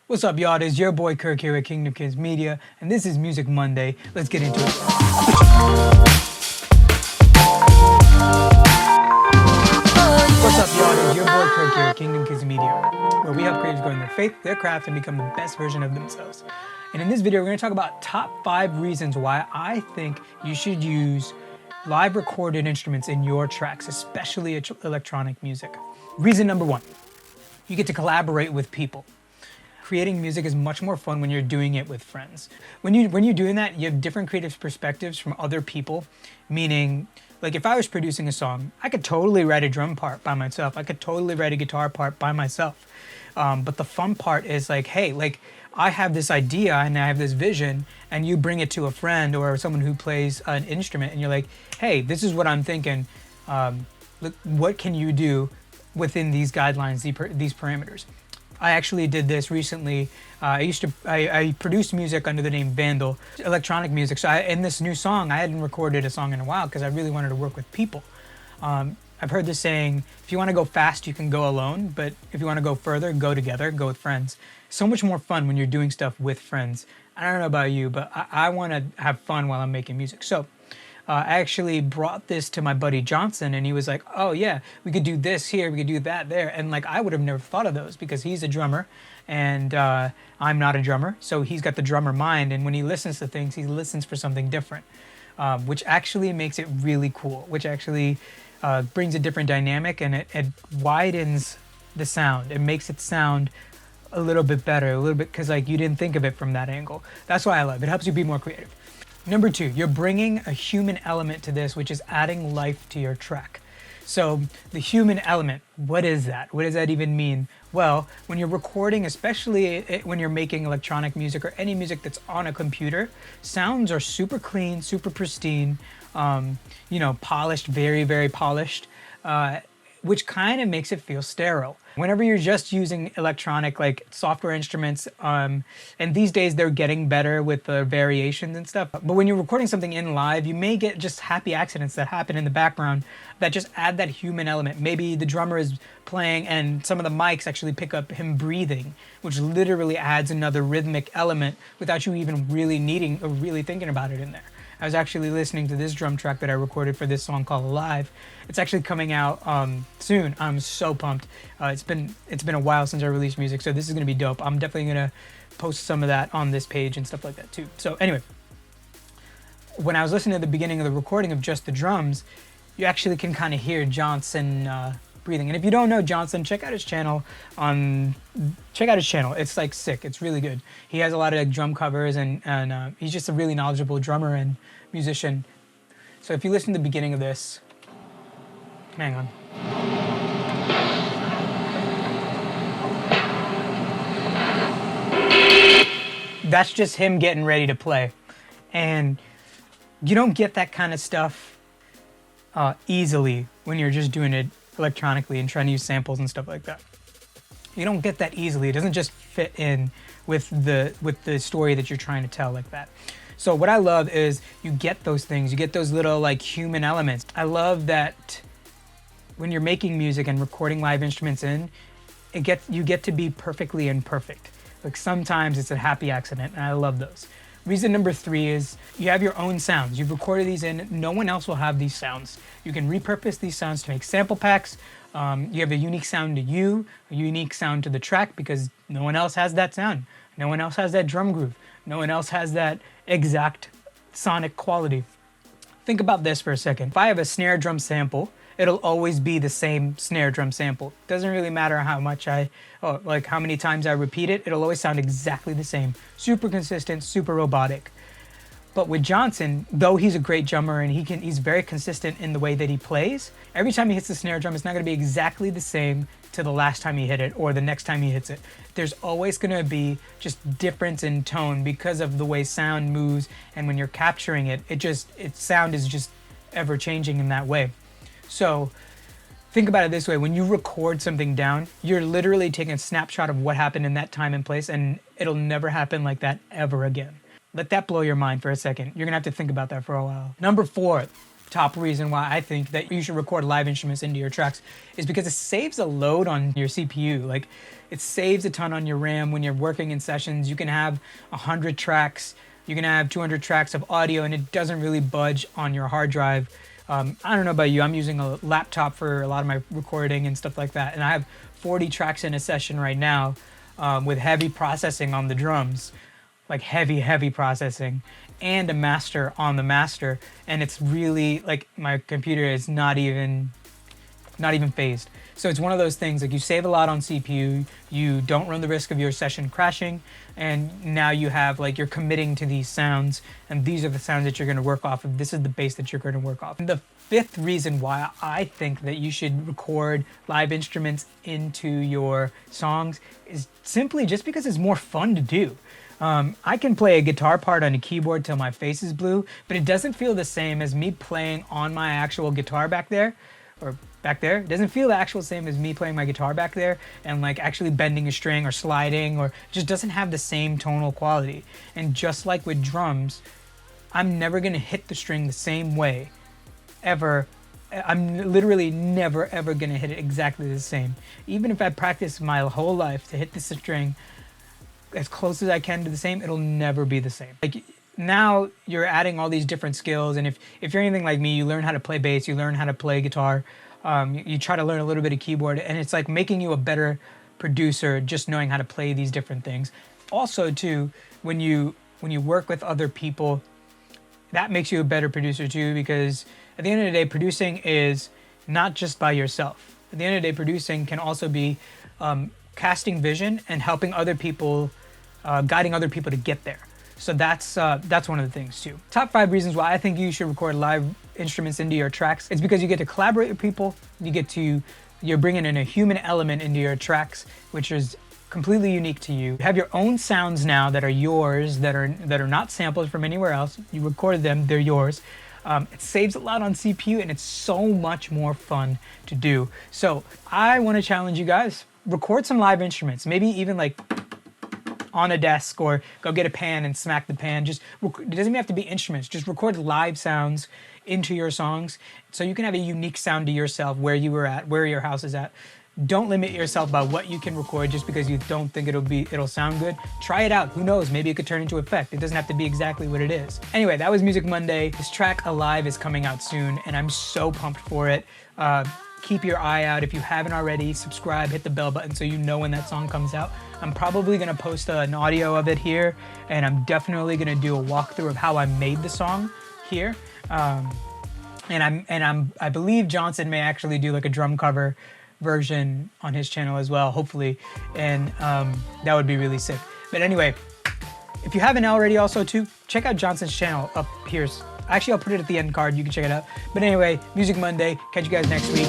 What's up, y'all? It's your boy Kirk here at Kingdom Kids Media, and this is Music Monday. Let's get into it. What's up, y'all? It's your boy Kirk here at Kingdom Kids Media, where we help creators grow in their faith, their craft, and become the best version of themselves. And in this video, we're going to talk about top 5 reasons why I think you should use live recorded instruments in your tracks, especially electronic music. Reason number 1, you get to collaborate with people. Creating music is much more fun when you're doing it with friends. When you're doing that, you have different creative perspectives from other people, meaning, like if I was producing a song, I could totally write a drum part by myself. I could totally write a guitar part by myself. But the fun part is like, hey, like I have this idea and I have this vision, and you bring it to a friend or someone who plays an instrument, and you're like, hey, this is what I'm thinking. What can you do within these guidelines, these parameters? I actually did this recently. I produced music under the name VNDL, electronic music. So in this new song, I hadn't recorded a song in a while because I really wanted to work with people. I've heard this saying, if you want to go fast, you can go alone, but if you want to go further, go together, go with friends. So much more fun when you're doing stuff with friends. I don't know about you, but I want to have fun while I'm making music. So I actually brought this to my buddy Johnson, and he was like, oh yeah, we could do this here, we could do that there. And like, I would have never thought of those because he's a drummer and I'm not a drummer. So he's got the drummer mind. And when he listens to things, he listens for something different, which actually makes it really cool, which actually brings a different dynamic, and it widens the sound. It makes it sound a little bit better, a little bit, because like you didn't think of it from that angle. That's why I love it. It helps you be more creative. Number 2, you're bringing a human element to this, which is adding life to your track. So the human element, what is that? What does that even mean? Well, when you're recording, especially when you're making electronic music or any music that's on a computer, sounds are super clean, super pristine, polished, very, very polished, which kind of makes it feel sterile. Whenever you're just using electronic, like software instruments, and these days they're getting better with the variations and stuff, but when you're recording something in live, you may get just happy accidents that happen in the background that just add that human element. Maybe the drummer is playing and some of the mics actually pick up him breathing, which literally adds another rhythmic element without you even really needing or really thinking about it in there. I was actually listening to this drum track that I recorded for this song called Alive. It's actually coming out soon. I'm so pumped. It's been a while since I released music, so this is gonna be dope. I'm definitely gonna post some of that on this page and stuff like that too. So anyway, when I was listening to the beginning of the recording of just the drums, you actually can kind of hear Johnson breathing. And if you don't know Johnson, check out his channel. It's like sick. It's really good. He has a lot of like, drum covers, and he's just a really knowledgeable drummer and musician. So if you listen to the beginning of this, hang on. That's just him getting ready to play. And you don't get that kind of stuff easily when you're just doing it electronically and trying to use samples and stuff like that. You don't get that easily. It doesn't just fit in with the story that you're trying to tell like that. So what I love is you get those things, you get those little like human elements. I love that when you're making music and recording live instruments in, you get to be perfectly imperfect. Like sometimes it's a happy accident, and I love those. Reason number 3 is you have your own sounds. You've recorded these in, no one else will have these sounds. You can repurpose these sounds to make sample packs. You have a unique sound to you, a unique sound to the track, because no one else has that sound. No one else has that drum groove. No one else has that exact sonic quality. Think about this for a second. If I have a snare drum sample, it'll always be the same snare drum sample. Doesn't really matter how much how many times I repeat it, it'll always sound exactly the same. Super consistent, super robotic. But with Johnson, though he's a great drummer and he's very consistent in the way that he plays, every time he hits the snare drum, it's not gonna be exactly the same to the last time he hit it or the next time he hits it. There's always gonna be just difference in tone because of the way sound moves, and when you're capturing it, sound is just ever changing in that way. So think about it this way. When you record something down, you're literally taking a snapshot of what happened in that time and place, and it'll never happen like that ever again. Let that blow your mind for a second. You're gonna have to think about that for a while. Number 4, top reason why I think that you should record live instruments into your tracks is because it saves a load on your CPU. Like, it saves a ton on your RAM when you're working in sessions. You can have 100 tracks, you can have 200 tracks of audio, and it doesn't really budge on your hard drive. I don't know about you, I'm using a laptop for a lot of my recording and stuff like that, and I have 40 tracks in a session right now with heavy processing on the drums, like heavy processing, and a master on the master, and it's really like my computer is not even phased. So it's one of those things, like, you save a lot on CPU, you don't run the risk of your session crashing, and now you have, like, you're committing to these sounds, and these are the sounds that you're going to work off of. This is the bass that you're going to work off. And the fifth reason why I think that you should record live instruments into your songs is simply just because it's more fun to do. I can play a guitar part on a keyboard till my face is blue, but it doesn't feel the same as me playing on my actual guitar back there. It doesn't feel the actual same as me playing my guitar back there and, like, actually bending a string or sliding, or just doesn't have the same tonal quality. And just like with drums, I'm never gonna hit the string the same way ever. I'm literally never ever gonna hit it exactly the same. Even if I practice my whole life to hit this string as close as I can to the same, it'll never be the same. Like, now you're adding all these different skills, and if you're anything like me, you learn how to play bass, you learn how to play guitar, you try to learn a little bit of keyboard, and it's like making you a better producer just knowing how to play these different things. Also too, when you work with other people, that makes you a better producer too, because at the end of the day, producing is not just by yourself. At the end of the day, producing can also be casting vision and helping other people, guiding other people to get there. So that's one of the things too. Top 5 reasons why I think you should record live instruments into your tracks. It's because you get to collaborate with people. You're bringing in a human element into your tracks, which is completely unique to you. You have your own sounds now that are yours, that are not samples from anywhere else. You recorded them, they're yours. It saves a lot on CPU, and it's so much more fun to do. So I want to challenge you guys, record some live instruments, maybe even like on a desk, or go get a pan and smack the pan. It doesn't even have to be instruments. Just record live sounds into your songs so you can have a unique sound to yourself where you were at, where your house is at. Don't limit yourself by what you can record just because you don't think it'll sound good. Try it out. Who knows? Maybe it could turn into effect. It doesn't have to be exactly what it is. Anyway, that was Music Monday. This track Alive is coming out soon, and I'm so pumped for it. Keep your eye out. If you haven't already, subscribe, hit the bell button so you know when that song comes out. I'm probably gonna post an audio of it here, and I'm definitely gonna do a walkthrough of how I made the song here. I believe Johnson may actually do like a drum cover version on his channel as well, hopefully, and that would be really sick. But anyway, if you haven't already, also too, check out Johnson's channel up here. Actually, I'll put it at the end card. You can check it out. But anyway, Music Monday. Catch you guys next week.